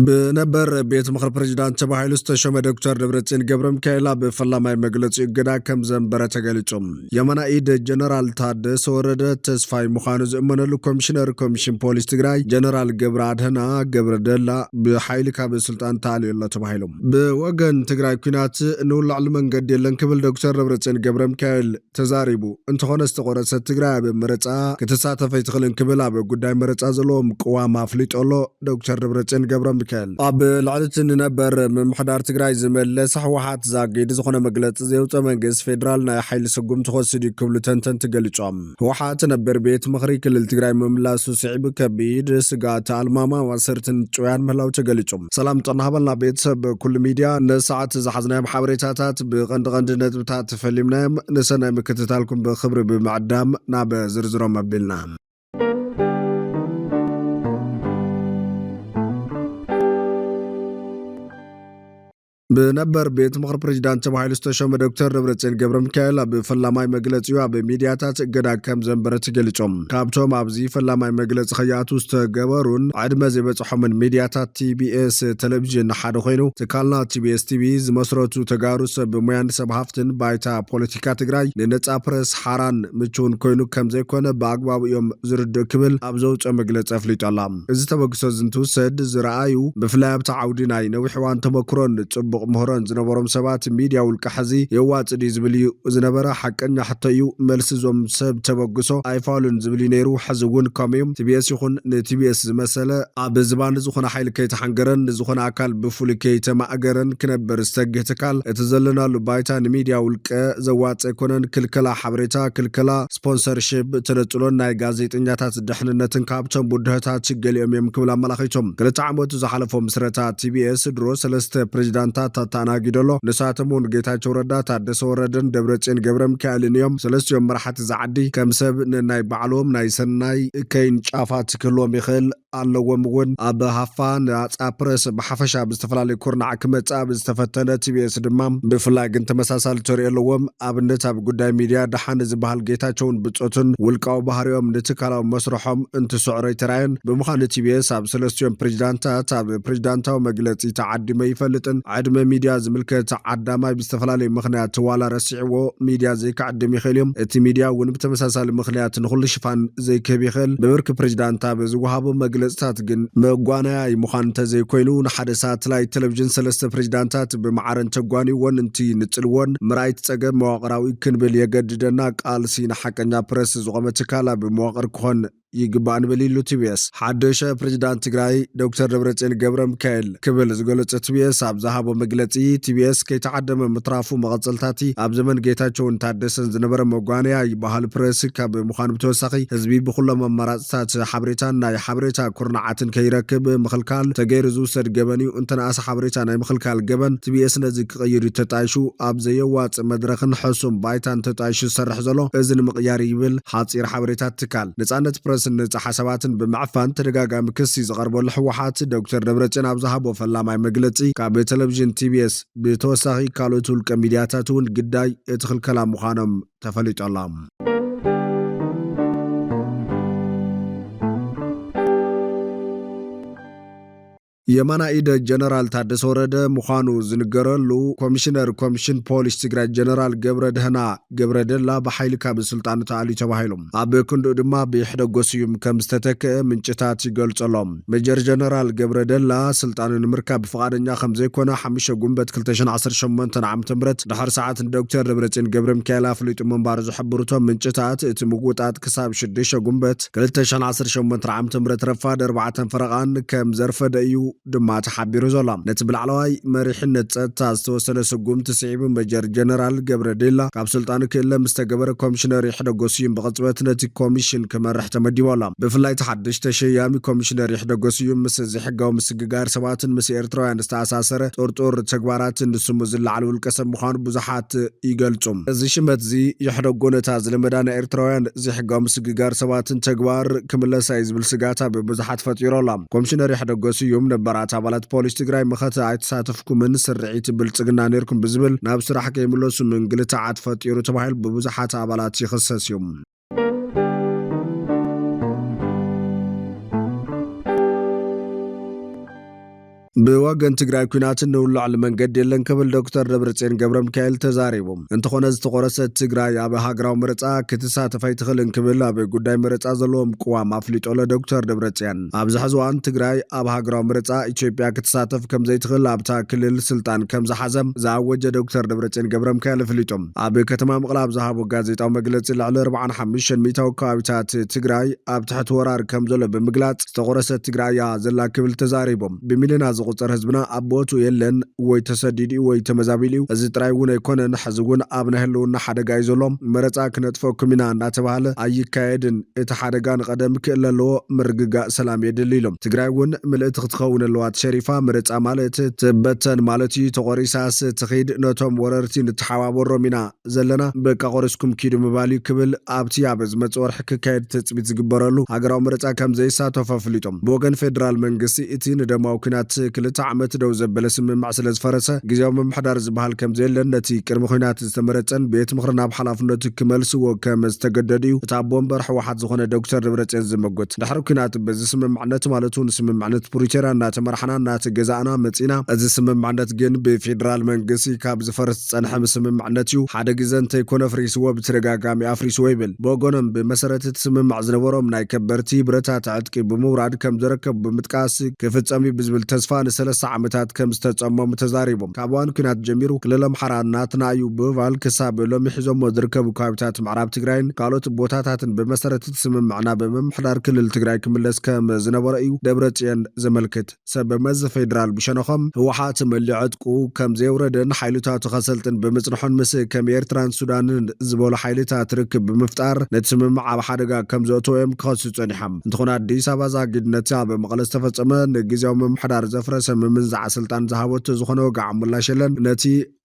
بنبر بيت مخر بريزيدانت تبعي لستشم دكتور دبرتين قبرم كيلا بفلاماي مجلس يقدا كم زنبرة تقاليتهم يمنا ايد جنرال تادس ورد تسفاي مخانز امنا كومشنر كومشن بوليس تقراي جنرال قبراد هنا قبر دلا بحيل كاب السلطان تالي الله تبعيلهم بوغن تقراي كنات نقول علمن قد يلن كبل دكتور دبرتين قبرم كيل تزاريبو انت خونس تقورس تقراي بمرتا كتساتف يتخلن كبل ابو قداي مرتا زلوم قوام افليت الله دكتور دبرتين قبرم أب العادة نبر من محضر تجري زميل صحوحات زاجي دزخنا مجلس زيوت منجز فيدرالنا حيل سجوم تخصدي كل تنتن تجلجام وحات نبر بيت مخري كل تجري مملاس وصعب كبير سجات الماما وصرت شويان ملاو تجلجام سلام تنهبلنا بيت سب كل ميديا نساعات زحزنا محاوريتات بغند نتبتات فيلمنا نسنا مكتتالكم بخبر بمعدام ناب زرزرو مبلنا بنبر بيت مخر بريزيدانت تبعي لستشم دكتور دبرتين قبرم كيلا بفلاماي مجلس يوا بميدياتات قدا كم زنبرة تقليتهم كابتوم عبزي فلاماي مجلس خياتو استقبرون عدما زيبتحو من ميدياتات تي بي اس تلفزيون حادو خينو تكالنا تي بي اس تي بي زمسروتو تقاروس بميان سبحافتن بايتا بوليتيكا تقراي لنتسا برس حاران مجون كوينو كم زي كونه باقباب يوم زردو كبل عبزوت مجلس افليت علام ازي تبقسو زنتو سد زرعايو بفلاب تعوديناي نوحوان تمكرون تبق مهران زنبرم سبات ميديا والكحزي يوات دي زبلي زنبرا حقنا حتى يو ملسزوم سب تبقسو ايفالون زبلي نيرو حزون كاميوم تبيس يخون تبيس مسألة بزبان زخون حيل كي تحنقرن زخون عكال بفول كي تماقرن كنبر استقه تكال اتزلنا لبايتان ميديا والك زوات يكونن كلكلا حبريتا كلكلا سبونسرشيب تنطلون ناي غازيت انجاتات دحننتن كابتن بودهتات شقل يوم يمكبلا ملاخيتهم كل تعموت زحلفهم مسرتات تي بي اس درو سلست بريزيدانتات تاناغيدلو نساتمون جيتاچو ردا تادس وردن دبرتين قبرم كالينيوم سلسيوم مرحت زعدي كم سب ناي بعلوم ناي سناي كاين شافات كلهم يخل اللوم ون اب هافان اصابرس بحفشا بستفلالي كورنا كمصا بستفتنه تي بي اس دمام بفلاغ انت مساسال توري لوم ابنت اب غداي ميديا دحان زبحال جيتاچون بصوتن ولقاو بحريوم نتكالاو مسرحهم انت سعري تراين بمخان تي بي اس اب سلسيوم بريزيدانتا بريزيدانتاو مجلس يتعدي ما يفلطن عدم ميديا زملكت عداماي بستفلالي مخنيات والا رسعو ميديا زي كعدم يخليهم اتي ميديا ون بتمساسال مخنيات نخل شفان زي كبيخل ببرك بريزيدانتا بزوهابو مجلسات جن مغوانا يمخان تزي كوينو نحدثات لاي تلفزيون سلسة بريزيدانتات بمعارن تغواني ون انتي نتلون مرايت تسقى مواقراوي كنبل يقددنا قال سينا حقنا برس زغمتكالا بمواقر كون يقبان بليلو تبيس حدش بريزيدانت تجراي دكتور دبرتين قبرم كيل كبل زغلت تبيس ابزهابو مجلتي تبيس كي تعدم مطرافو مغزلتاتي اب زمن جيتاچون تادسن زنبر مغوانيا يبحال بريس كاب مخان بتوسخي حزبي بكل ممرات حبريتان ناي حبريتا كورنعاتن كيركب مخلكال تغيرزو سد غبني انتنا اس حبريتا ناي مخلكال غبن تبيس نزي قيري تطايشو اب زيواص مدرخن حسوم بايتان تطايشو سرح زلو اذن مقيار يبل حاصير حبريتا تكال نصانت نت حساباتن بمعفان تدغاغام كسي زقربو لحوحات دكتور دبرتين ابزهابو فلاماي مغلصي كاب تلفزيون تي بي اس بتوساخي كالوتول كميدياتاتون غداي اتخل كلام مخانم تفليط اللام يمانا إيدا جنرال تادس ورد مخانو زنقرلو كوميشن بوليس تقرأ جنرال قبرد هنا قبرد لا بحيل كاب السلطان تعالي تباهيلهم عبي كندو دما بيحدا قسيوم كمستتك من جتاتي قلت اللهم مجر جنرال قبرد لا سلطان المركب بفقادنيا خمزي كونا حميشة قنبت كلتشن عصر شمونتن عم تمرت دحر ساعات الدكتور دبرتين قبرم كيلا فليت منبارز حبرتو من جتات اتمقوطات كساب شديشة قنبت كلتشن عصر شمونتن عم تمرت رفاد 4 فرقان كم زرفة دايو دما تحبيرو زلام نتبل علواي مريحنة تصتا استوصل سقوم تسعيب مجر جنرال قبرديلا كاب سلطان كيلا مستقبر كوميشنر يحدى قوسيوم بغطبت نتي كوميشن كما رح تمدي والام بفلاي تحدش تشيامي كوميشنر يحدى قوسيوم مسزي حقا ومسققار سباتن مسي ارتروان استعساسر طورطور تقبارات نسمو زل علو القسم مخان بزحات يقلتم ازي شمت زي يحدى قونتا زلمدان ارتروان زي حقا ومسققار سباتن تقبار كملا سايز بالسقاتا ببزحات فتيرو لام كوميشنر يحدى قوسيوم نبرات عبالات بوليس تقراي مخاتا عيتساتفكم من سرعيت بالتقنا نيركم بزبل نابسر حكي ملوسو من قلتا عاد فتيرو تبايل ببزحات عبالات يخصص يوم بوجن تجري كونات نولع المنجد يلن قبل دكتور دبرتسين قبرم كايل تزاريبهم انت خنز تقرصت تجري ابي هاجراو مرصا كتسات فايت خلن كبل ابي غداي مرصا زلوم قوام افليط ولا دكتور دبرتسين ابز حزوان تجري ابي هاجراو مرصا ايثيوبيا كتساتف كم زي تخل ابتا كلل سلطان كم زحزم زاوجه دكتور دبرتسين قبرم كايل فليطم ابي كتما مقلاب زهابو غازيطاو مغلص على 45 ميتاو كابيتات تجري اب تحت ورار كم زله بمغلاط تقرصت تجري يا زلا كبل تزاريبهم بملينا زقطر حزبنا ابوتو يلن وي تسديدي وي تمزابيليو از ترايون يكون حزون ابنا هلونا حدغا يزلوم مرصا كنطفو مينا انداتباله ايكايدن ات حدغان قدم كللو مرغغا سلام يدليلوم تግራይውን ምልእት ክትኸውን ለዋት ሸሪፋ مرصا ማለት ትበተን ማለትዩ ተቆሪሳስ ትኺድ ነቶም ወረርቲ ንተሓዋበሮ ሚና ዘለና በቃ ቆርስኩም ኪዱ መባሊ ክብል ኣብቲ ያበዝ መጽወርሕ ክካይድ ተጽቢት ዝግበረሉ ሃገራው مرصا ከም ዘይሳተፈ ፍሊጦም በወገን ፌደራል መንግስቲ እቲ ንደማው ኩናት ክልተ ዓመት ደው ዘበለ ስምምዕ ስለ ዝፈረሰ ግዚያዊ ምምሕዳር ዝበሃል ከም ዘለን ነቲ ቅድሚ ኩናት ዝተመረፀን ቤት ምኽርና ብሓላፍነቱ ክመልስዎ ከም ዝተገደድዩ እታ ቦምበር ሕወሓት ዝኾነ ዶክተር ደብረጽዮን ዝመጎት ድሕሪ ኩናት በዚ ስምምዕነት ማለቱ ንስምምዕነት ፕሪቶሪያ እናተመርሓና እናተገዛእና መፂና እዚ ስምምዕነት ግን ብፌደራል መንግስቲ ካብ ዝፈርስ ፀንሐ ስምምዕነት እዩ ሓደ ግዜ እንተይኮነ ፍሪስዎ ብተደጋጋሚ ኣፍሪስዎ ይብል በወገኖም ብመሰረት እቲ ስምምዕ ዝነበሮም ናይ ከበርቲ ብረታት ዕጥቂ ብምውራድ ከም ዝረከቡ ብምጥቃስ ክፍፀም ብዝብል ተስፋ ንሰለስተ ዓመታት ከም ዝተጸመሙ ተዛሪቦም ካብዋን ኩናት ጀሚሩ ክልል ኣምሓራ ናትናዩ ብባል ክሳብ ሎሚ ሒዞም ዝርከቡ ካብታት ምዕራብ ትግራይን ካልኦት ቦታታትን ብመሰረት እቲ ስምምዕና ብምምሕዳር ክልል ትግራይ ክምለስ ከም ዝነበረ እዩ ደብረጽዮን ዘመልክት ሰብ መዝ ፌደራል ብሸነኸም ህወሓት መሊዕ ዕጥቁ ከም ዘይውረደን ሓይልታቱ ከሰልጥን ብምጽንሖን ምስ ከም ኤርትራን ሱዳንን ዝበሉ ሓይልታት ርክብ ብምፍጣር ነቲ ስምምዕ ኣብ ሓደጋ ከም ዘእተወም ክኸሱ ጸኒሖም እንትኾነ ኣዲስ ኣበባ ዛጊድነት ኣብ መቐለ ዝተፈጸመ ንግዜያዊ ምምሕዳር ዘፍረሰ ምምንዛዕ ስልጣን ዝሃቦት ዝኾነ ወጋዕ ምላሸለን ነቲ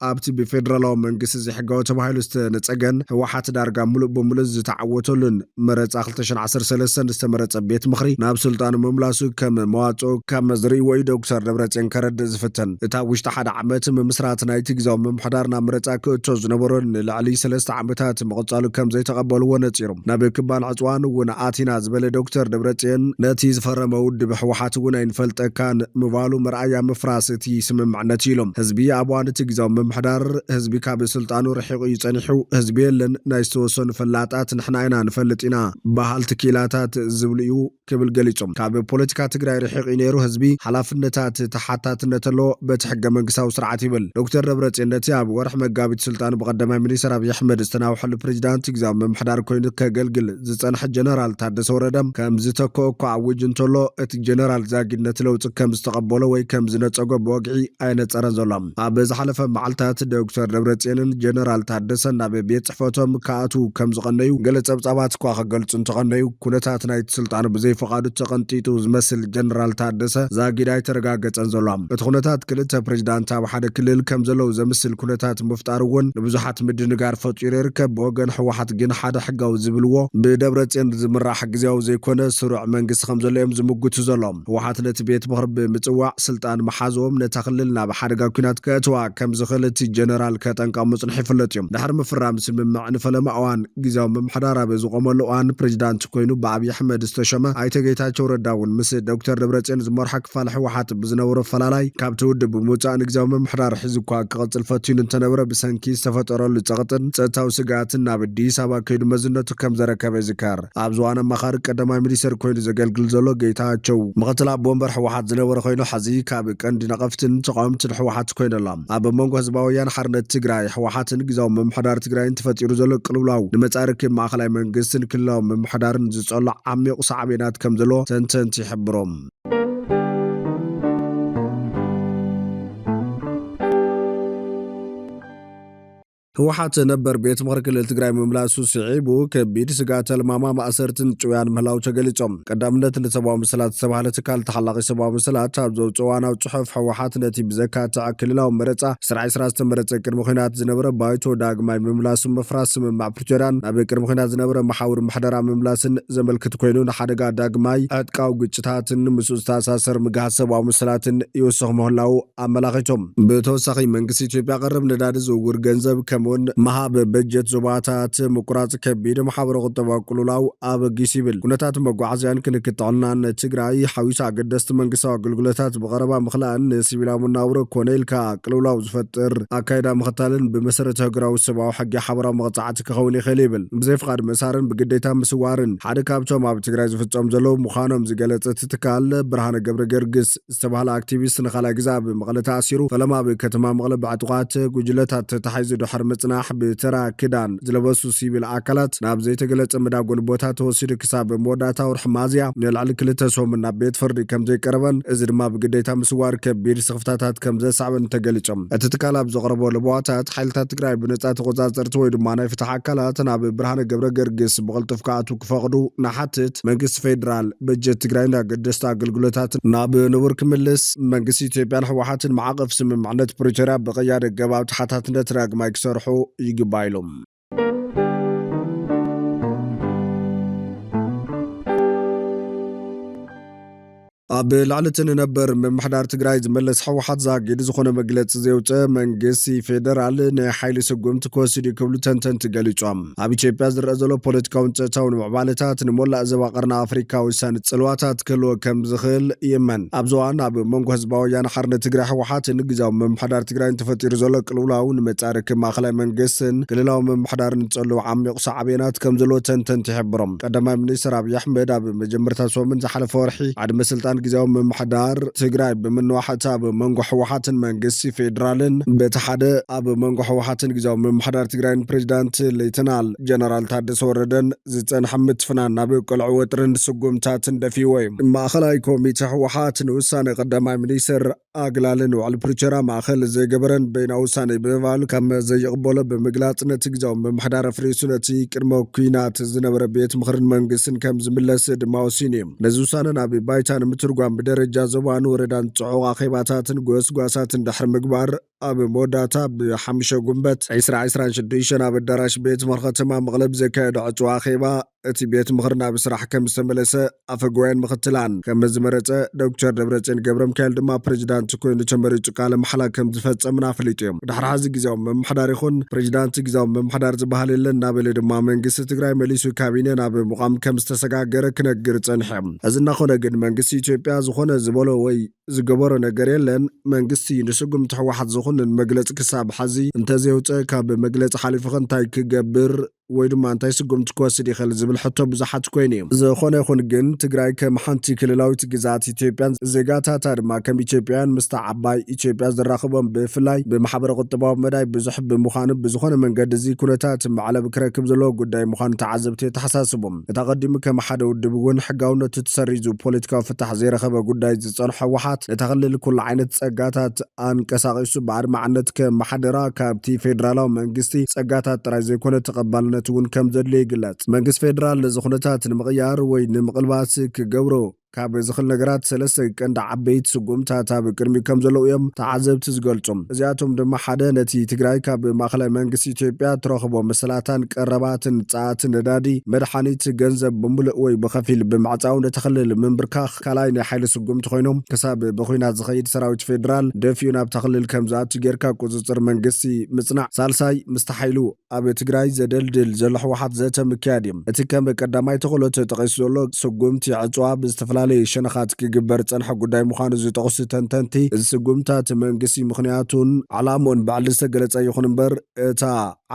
ኣብቲ ብፌደራላዊ መንግስቲ ዝሕጋው ተባሂሉ ዝተነፀገን ህወሓት ዳርጋ ሙሉእ ብምሉእ ዝተዓወተሉን መረፃ 2013 ዝተመረፀ ቤት ምኽሪ ናብ ስልጣን ምምላሱ ከም መዋፅኦ ካብ መዝርኢ ወይ ዶክተር ደብረጽዮን ከረድእ ዝፍተን እታ ውሽጢ ሓደ ዓመት ምምስራት ናይቲ ግዜያዊ ምምሕዳር ናብ ምርጫ ክእቶ ዝነበሮ ንላዕሊ 3 ዓመታት ምቕፃሉ ከም ዘይተቐበልዎ ነፂሮም ናብ ክባን ዕፅዋን እውን ኣቲና ዝበለ ዶክተር ደብረጽዮን ነቲ ዝፈረመ ውድብ ህወሓት እውን ኣይንፈልጠካን ምባሉ መርኣያ ምፍራስ እቲ ስምምዕነት ኢሎም ህዝቢ ኣብ እዋን እቲ ግዜያዊ ምምሕዳር ህዝቢ ካብ ስልጣኑ ርሒቑ ይጸኒሑ ህዝቢ የለን ናይ ዝተወሰኑ ፈላጣት ንሕና ኢና ንፈልጥ ኢና ባህልቲ ኪላታት ዝብሉ እዩ ክብል ገሊፆም ካብ ፖለቲካ ትግራይ ርሒቑ ነይሩ ህዝቢ ሓላፍነታት ተሓታትነት ኣሎ በቲ ሕገ መንግስታዊ ስርዓት ይብል ዶክተር ደብረጽዮን ነቲ ኣብ ወርሕ መጋቢት ስልጣኑ ብቀዳማይ ሚኒስትር ኣብይ ኣሕመድ ዝተናውሐሉ ፕሬዚዳንት ግዜያዊ ምምሕዳር ኮይኑ ከገልግል ዝጸንሐ ጀነራል ታደሰ ወረደም ከም ዝተከኦ ዓውጅ እንተሎ እቲ ጀነራል ዛጊድነት ለውጥ ከም ዝተቀበሎ ወይ ከም ዝነፀጎ በወግዒ ኣይነፀረን ዘሎም ኣብ ዝሓለፈ መዓልታት ዶክተር ደብረጽዮንን ጀነራል ታደሰ ናብ ቤት ጽሕፈቶም ከኣቱ ከም ዝቐነዩ ገለ ጸብጻባት እኳ ክገልጹ እንተቐነዩ ኩነታት ናይ ስልጣኑ ብዘይፈቃዱ ተቐንጢጡ ዝመስል ጀነራል ታደሰ ዛጊድ ኣይተረጋገፀን ዘሎም እቲ ኩነታት ክልተ ፕሬዚዳንት ኣብ ሓደ ክልል ከም ዘለው ዘምስል ኩነታት ምፍጣር እውን ንብዙሓት ምድንጋር ፈጢሩ ይርከብ ብወገን ህወሓት ግን ሓደ ሕጋዊ ዝብልዎ ብደብረጽዮን ዝምራሕ ግዜያዊ ዘይኮነ ስሩዕ መንግስቲ ከም ዘሎ እዮም ዝምግቱ ዘሎም ህወሓት ነቲ ቤት ምኽሪ ብምጽዋዕ ስልጣን መሓዞም ነታ ክልል ናብ ሓደጋ ኩናት ከእትዋ ከም ዝኽእል እቲ ጀነራል ከጠንቀሙ ጽንሕ ይፍለጥ እዮም ድሕሪ ምፍራም ስምምዕ ንፈለማ እዋን ግዜያዊ ምምሕዳር ኣብ ዝቆመሉ እዋን ፕሬዚዳንት ኮይኑ ብኣብይ ኣሕመድ ዝተሸመ ኣይተ ጌታቸው ረዳ እውን ምስ ዶክተር ደብረጽዮን ዝመርሐ ክፋል ህወሓት ብዝነበሮ ፈላላይ ካብቲ ውድብ ብምውፃእ ንግዜያዊ ምምሕዳር ሒዙ እኳ ክቕፅል ፈቲኑ እንተነበረ ብሰንኪ ዝተፈጠረሉ ፀቕጥን ፀጥታዊ ስጋትን ናብ ኣዲስ ኣበባ ከይዱ መዝነቱ ከም ዘረከበ ይዝከር ኣብ ዝዋነ ኣማኻሪ ቀዳማይ ሚኒስትር ኮይኑ ዘገልግል ዘሎ ጌታቸው ምክትል ኣቦ ወንበር ህወሓት ዝነበረ ኮይኑ ሕዚ ካብ ቀንዲ ነቐፍትን ተቃውምትን ህወሓት ኮይኑ ኣሎ ኣብ መንጎ ህዝባዊ ወያነ ሓርነት ትግራይ ህወሓትን ግዜያዊ ምምሕዳር ትግራይን ተፈጢሩ ዘሎ ቅልውላው ንመጻርክብ ማእኸላይ መንግስትን ክልላዊ ምምሕዳርን ዝጸልዕ ዓሚቝ ሳዕቤናት ከም ዘሎ ተንተንቲ ይሕብሮም ህወሓት ነበር ቤት ምኽሪ ክልል ትግራይ ምምላሱ ስዒቡ ከቢድ ስጋት ልማማ ማእሰርትን ጭውያን ምህላው ተገሊጾም ቀዳምነት ንሰብኣዊ ምስላት ዝተባህለ ትካል ተሓላቂ ሰብኣዊ ምስላት ኣብ ዘውፅዋናዊ ጽሑፍ ህወሓት ነቲ ብዘካትዕ ክልላዊ መረፃ ስርዓይ ስራ ዝተመረፀ ቅድሚ ኩናት ዝነበረ ባይቶ ዳግማይ ምምላሱ ምፍራስ ስምምዕ ፕሪቶሪያን ናብ ቅድሚ ኩናት ዝነበረ ማሓውር ምሕደራ ምምላስን ዘመልክት ኮይኑ ንሓደጋ ዳግማይ ዕጥቃዊ ግጭታትን ምስ ዝተኣሳሰር ምግሃት ሰብኣዊ ምስላትን ይውስኽ ምህላው ኣመላኺቶም ብተወሳኺ መንግስቲ ኢትዮጵያ ቀረብ ነዳዲ ዝውውር ገንዘብ ከም ከምውን መሃብ በጀት ዞባታት ምቁራጽ ከቢድ ማሕበረ ቁጠባ ቅልውላው ኣበጊስ ይብል ኩነታት መጓዓዝያን ክንክትዕልናን ትግራይ ሓዊሳ ኣገደስቲ መንግስታዊ ኣገልግሎታት ብቐረባ ምኽላእን ንሲቪላዊ መናብሮ ኮነ ኢልካ ቅልውላው ዝፈጥር ኣካይዳ ምኽታልን ብመሰረተ ህግራዊ ሰብኣዊ ሕጊ ሓበራዊ መቕጻዕቲ ክኸውን ይኽእል ይብል ብዘይፍቓድ መሳርን ብግዴታ ምስዋርን ሓደ ካብቶም ኣብ ትግራይ ዝፍጸም ዘለዉ ምዃኖም ዝገለጸት ትካል ብርሃነ ገብረ ገርግስ ዝተባህለ ኣክቲቪስት ንኻልኣይ ግዜ ኣብ መቐለ ተኣሲሩ ፈለማ ከተማ መቐለ ብዕጡቓት ጉጅለታት ተታሒዙ ድሕሪ ምጽናሕ ብተራ ክዳን ዝለበሱ ሲቪል ኣካላት ናብ ዘይተገለጸ መዳጎን ቦታ ተወሲዱ ክሳብ መወዳእታ ወርሒ ሚያዝያ ንልዕሊ 2 ሰሙን ናብ ቤት ፍርዲ ከም ዘይቀረበን እዚ ድማ ብግዴታ ምስዋር ከቢድ ስኽፍታታት ከም ዘሳዕበን ተገሊጾም እቲ ትካል ኣብ ዘቕረቦ ልብዋታት ሓይልታት ትግራይ ብነጻ ተቆጻጸርቲ ወይ ድማ ናይ ፍትሒ ኣካላት ናብ ብርሃነ ገብረ ገርግስ ብቕልጡፍ ክኣትዉ ክፈቕዱ ንሓትት መንግስቲ ፌደራል በጀት ትግራይ ኣገደስቲ ኣገልግሎታት ናብ ንቡር ክምልስ መንግስቲ ኢትዮጵያን ሕወሓትን ማዕቐፍ ስምምዕነት ፕሪቶርያ ብቕያደ ገባብ ተሓታትነት ዳግማይ ክሰርሑ ይግባእ ኢሎም ኣብ ላዕለትን ነበር መምሕዳር ትግራይ ዝመለስ ሕወሓት ዛጊድ ዝኾነ መግለፂ ዘውፀ መንግስቲ ፌደራል ናይ ሓይሊ ስጉምቲ ክወስድ ክብሉ ተንተንቲ ገሊፆም ኣብ ኢትዮጵያ ዝረአ ዘሎ ፖለቲካውን ፀጥታውን ምዕባለታት ንሞላእ ዞባ ቀርኒ ኣፍሪካ ውሳነ ጽልዋታት ክህልዎ ከም ዝኽእል ይእመን ኣብዚ እዋን ኣብ መንጎ ህዝባዊ ወያነ ሓርነት ትግራይ ሕወሓትን ግዝያዊ መምሕዳር ትግራይን ተፈጢሩ ዘሎ ቅልውላው ንመጻርኪ ማእኸላይ መንግስትን ክልላዊ መምሕዳርን ዝጸልዉ ዓሚቕ ሳዕቤናት ከም ዘለዎ ተንተንቲ ይሕብሮም ቀዳማይ ሚኒስትር ኣብይ ኣሕመድ ኣብ መጀመርታ ሰሙን ዝሓለፈ ወርሒ ዓድመ ስልጣን ጊዜያዊ መምሕዳር ትግራይ ብምንዋሕታ ኣብ መንጎ ሕወሓትን መንግስቲ ፌደራልን በተሓደ ኣብ መንጎ ሕወሓትን ጊዜያዊ መምሕዳር ትግራይን ፕሬዚዳንት ሌተናል ጀነራል ታደሰ ወረደን ዝጸንሐ ምትፍናን ናብ ቆልዑ ወጥርን ስጉምታትን ደፊዎ እዩ ማእኸላይ ኮሚቴ ሕወሓት ንውሳነ ቀዳማይ ሚኒስትር ኣግላልን ውዕል ፕሪቶርያ ማእኸል ዘይገበረን በይናዊ ውሳነ ብምባል ከም ዘይቕበሎ ብምግላጽ ነቲ ጊዜያዊ መምሕዳር ኣፍሪሱ ነቲ ቅድመ ኩናት ዝነበረ ቤት ምኽርን መንግስትን ከም ዝምለስ ድማ ወሲኑ እዩ ነዚ ውሳነ ናብ ባይታ ንምትርጓም ብደረጃ ዞባን ወረዳን ጽዑቕ ኣኼባታትን ጎስጓሳትን ድሕሪ ምግባር ኣብ መወዳእታ ብ5 ጉንበት 2026 ኣብ ኣዳራሽ ቤት ምኽሪ ከተማ መቐለ ብዘካየደ ዕፁ ኣኼባ እቲ ቤት ምኽሪ ናብ ስራሕ ከም ዝተመለሰ ኣፈ ጉባኤን ምኽትላን ከም ዝመረፀ ዶክተር ደብረጽዮን ገብረሚካኤል ድማ ፕሬዚዳንት ኮይኑ ተመሪጹ ቃለ መሓላ ከም ዝፈጸምን ኣፍሊጡ እዮም ድሕሪ ሕዚ ጊዜያዊ መምሕዳር ይኹን ፕሬዚዳንት ጊዜያዊ መምሕዳር ዝበሃል የለን እናበለ ድማ መንግስቲ ትግራይ መሊሱ ካቢነ ናብ ምቋም ከም ዝተሰጋገረ ክነግር ጸኒሐ እዚ እናኾነ ግን መንግስቲ ኢትዮጵያ ዝኾነ ዝበሎ ወይ ዝገበሮ ነገር የለን መንግስቲ ንስጉምቲ ሕወሓት ዝኾነ መግለፂ ክሳብ ሕዚ እንተዘይውፀ ካብ መግለፂ ሓሊፉ እንታይ ክገብር ወይ ድማ እንታይ ስጉምቲ ክወስድ ይኽእል ዝብል ሕቶ ብዙሓት ኮይኑ እዩ ዝኾነ ይኹን ግን ትግራይ ከም ሓንቲ ክልላዊት ግዛት ኢትዮጵያን ዜጋታታ ድማ ከም ኢትዮጵያውያን ምስታ ዓባይ ኢትዮጵያ ዝራኸቦም ብፍላይ ብማሕበረ ቁጠባዊ መዳይ ብዙሕ ብምዃኑ ብዝኾነ መንገዲ እዚ ኩነታት መዕለብ ክረክብ ዘለዎ ጉዳይ ምዃኑ ተዓዘብቲ ተሓሳስቦም እታ ቀዲሙ ከም ሓደ ውድብ እውን ሕጋውነቱ ተሰሪዙ ፖለቲካዊ ፍታሕ ዘይረኸበ ጉዳይ ዝጸንሖ ሕወሓት ነታ ክልል ኩሉ ዓይነት ጸጋታት አንቀሳቒሱ ብኣድማዕነት ከመሓደራ ካብቲ ፌደራላዊ መንግስቲ ጸጋታት ጥራይ ዘይኮነ ተቐባልነት እውን ከም ዘድልዮ ይግለጽ መንግስቲ ፌደራል ነዚ ኩነታት ንምቕያር ወይ ንምቕልባስ ክገብሮ ካብ ዝኽእል ነገራት ሰለስተ ቀንዲ ዓበይቲ ስጉምታት ኣብ ቅድሚኡ ከም ዘለዉ እዮም ተዓዘብቲ ዝገልጹም እዚኣቶም ድማ ሓደ ነቲ ትግራይ ካብ ማእኸላይ መንግስቲ ኢትዮጵያ ትረኽቦ መሰላታን ቀረባትን ጻዕትን ነዳዲ መድሓኒት ገንዘብ ብምሉእ ወይ ብኸፊል ብምዕፃው ነተኽልል ምንብርካኽ ካልኣይ ናይ ሓይሊ ስጉምቲ ኮይኖም ክሳብ ብኹናት ዝኸይድ ሰራዊት ፌደራል ደፊኡ ናብ ተኽልል ከም ዝኣቱ ጌርካ ቁፅፅር መንግስቲ ምጽናዕ ሳልሳይ ምስቲ ሓይሉ ኣብ ትግራይ ዘደልድል ዘሎ ሕወሓት ዘተ ምክያድ እዮም እቲ ከም ቀዳማይ ተኽእሎ ተጠቒሱ ዘሎ ስጉምቲ ዕፅዋ ብዝተፈላለዩ ሸነኻት ክግበር ጸንሐ ጉዳይ ምዃኑ ዝጠቕሱ ተንተንቲ እዚ ስጉምታት መንግስቲ ምኽንያቱን ዓላምኡን ባዕሉ ዝተገለጸ ይኹን እምበር እታ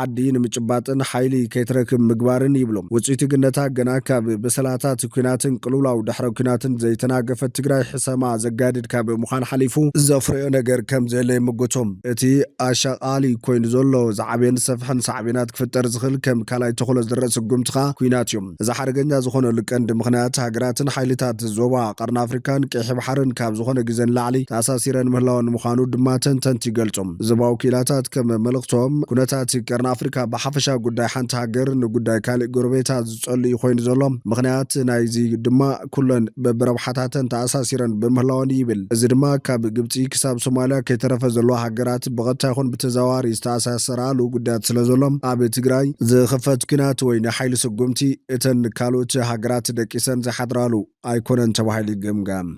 ዓዲ ንምጭባጥን ሓይሊ ከይትረክብ ምግባርን ይብሎም ውፅኢቱ ግነታ ገና ካብ በሰላታት ኩናትን ቅልውላው ድሕረ ኩናትን ዘይተናገፈት ትግራይ ሕሰማ ዘጋድድ ካብ ምዃን ሓሊፉ ዘፍርዮ ነገር ከም ዘለ ይምግቶም እቲ ኣሻቓሊ ኮይኑ ዘሎ ዝዓብየን ሰፍሕን ሳዕቤናት ክፍጠር ዝኽእል ከም ካልኣይ ተኽእሎ ዝረአ ስጉምቲ ኸኣ ኩናት እዮም እዚ ሓደገኛ ዝኾነሉ ቀንዲ ምኽንያት ሃገራትን ሓይልታት ዞባ ቀርኒ ኣፍሪካን ቀይሕ ባሕርን ካብ ዝኾነ ግዜ ንላዕሊ ተኣሳሲረን ምህላወን ምዃኑ ድማ ተንተንቲ ይገልጾም ዞባዊ ወኪላታት ከም መልእኽቶም ኩነታት ቀርኒ ኣፍሪካ ብሓፈሻ ጉዳይ ሓንቲ ሃገር ንጉዳይ ካልእ ጎረቤታት ዝጸልዩ ኮይኑ ዘሎ ምኽንያት ናይዚ ድማ ኩለን በብረብሓታተን ተኣሳሲረን ብምህላወን ይብል እዚ ድማ ካብ ግብፂ ክሳብ ሶማልያ ከይተረፈ ዘለዎ ሃገራት ብቐጥታ ይኹን ብተዘዋዋሪ ዝተኣሳሰራሉ ጉዳያት ስለ ዘሎም ኣብ ትግራይ ዝኽፈት ኩናት ወይ ናይ ሓይሊ ስጉምቲ እተን ካልኦት ሃገራት ደቂሰን ዘይሓድራሉ ኣይኮነን ተባሂሉ ይግምገም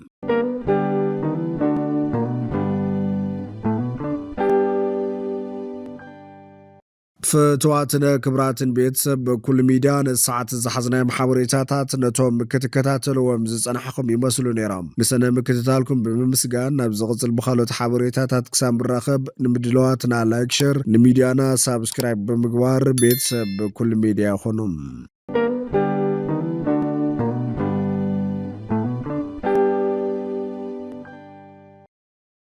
فتواتنا كبراتن بيتسب بكل ميدان الساعة زحزنا محاوريتات نتوم مكتكتاتل ومزز أنا حكم يمثلوا نيرام نسنا مكتتالكم بمسجان نبزغز البخالة حاوريتات كسام بالرخب نمدلواتنا لايك شير نميديانا سابسكرايب بمقوار بيتسب بكل ميديا خنم